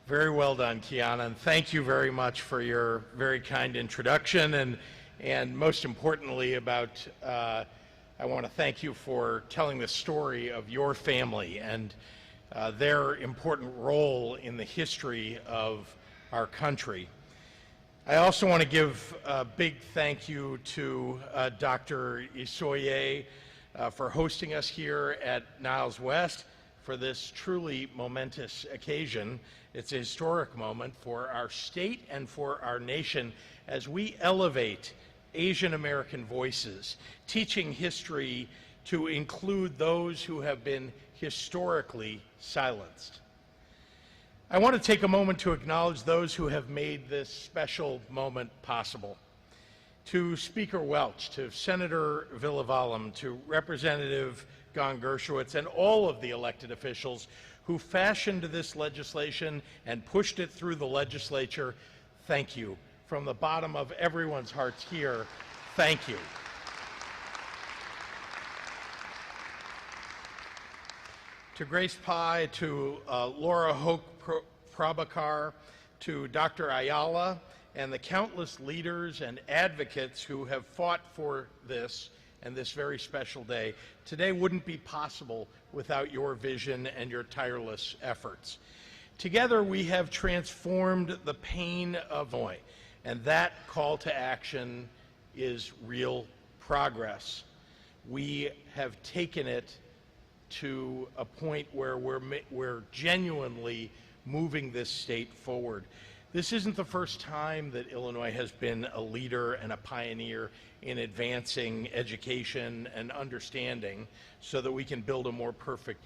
Very well done, Kiana, and thank you very much for your very kind introduction, and most importantly I want to thank you for telling the story of your family and their important role in the history of our country. I also want to give a big thank you to Dr. Isoye for hosting us here at Niles West for this truly momentous occasion. It's a historic moment for our state and for our nation as we elevate Asian American voices, teaching history to include those who have been historically silenced. I want to take a moment to acknowledge those who have made this special moment possible. To Speaker Welch, to Senator Villavalem, to Representative Gon Gershowitz, and all of the elected officials who fashioned this legislation and pushed it through the legislature, thank you. From the bottom of everyone's hearts here, thank you. To Grace Pai, to Laura Hoke Prabhakar, to Dr. Ayala, and the countless leaders and advocates who have fought for this and this very special day. Today wouldn't be possible without your vision and your tireless efforts. Together we have transformed the pain of Illinois, and that call to action is real progress. We have taken it to a point where we're genuinely moving this state forward. This isn't the first time that Illinois has been a leader and a pioneer in advancing education and understanding so that we can build a more perfect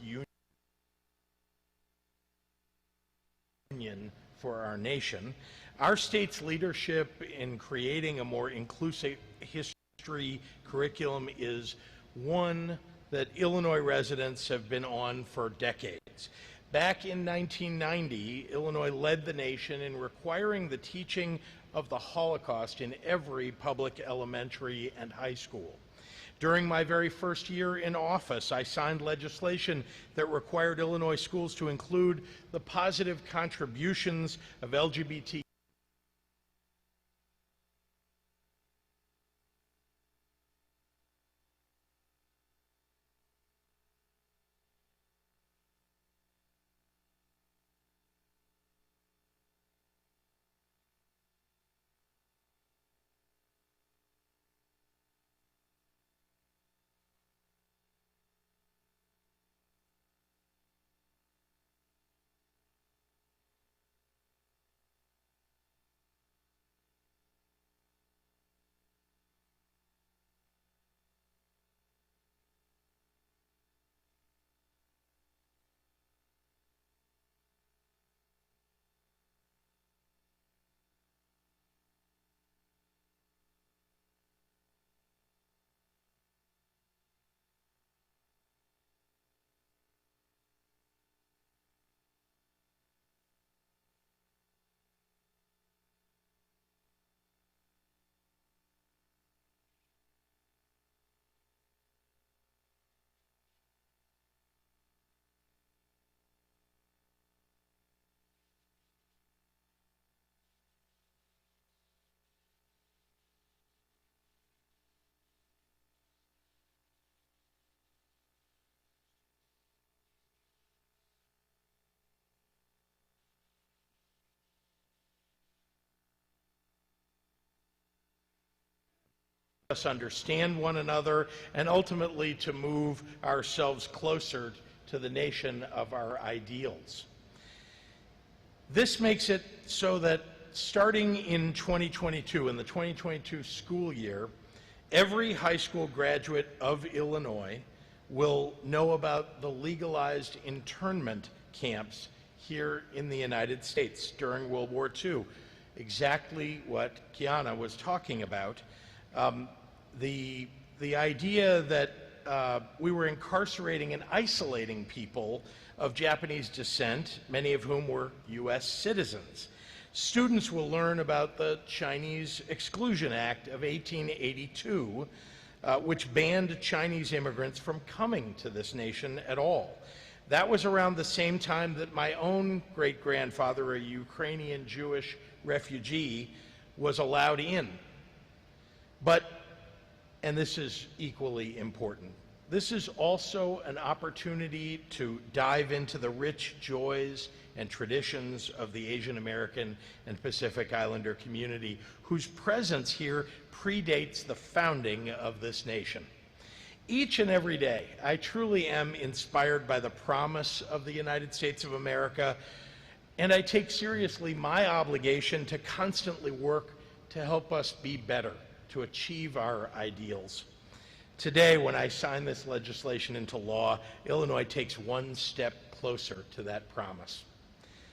union for our nation. Our state's leadership in creating a more inclusive history curriculum is one that Illinois residents have been on for decades. Back in 1990, Illinois led the nation in requiring the teaching of the Holocaust in every public elementary and high school. During my very first year in office, I signed legislation that required Illinois schools to include the positive contributions of LGBT us understand one another, and ultimately to move ourselves closer to the nation of our ideals. This makes it so that starting in 2022, in the 2022 school year, every high school graduate of Illinois will know about the legalized internment camps here in the United States during World War II. Exactly what Kiana was talking about. The idea that we were incarcerating and isolating people of Japanese descent, many of whom were U.S. citizens. Students will learn about the Chinese Exclusion Act of 1882, which banned Chinese immigrants from coming to this nation at all. That was around the same time that my own great-grandfather, a Ukrainian Jewish refugee, was allowed in. But, and this is equally important, this is also an opportunity to dive into the rich joys and traditions of the Asian American and Pacific Islander community, whose presence here predates the founding of this nation. Each and every day, I truly am inspired by the promise of the United States of America, and I take seriously my obligation to constantly work to help us be better, to achieve our ideals. Today, when I sign this legislation into law, Illinois takes one step closer to that promise.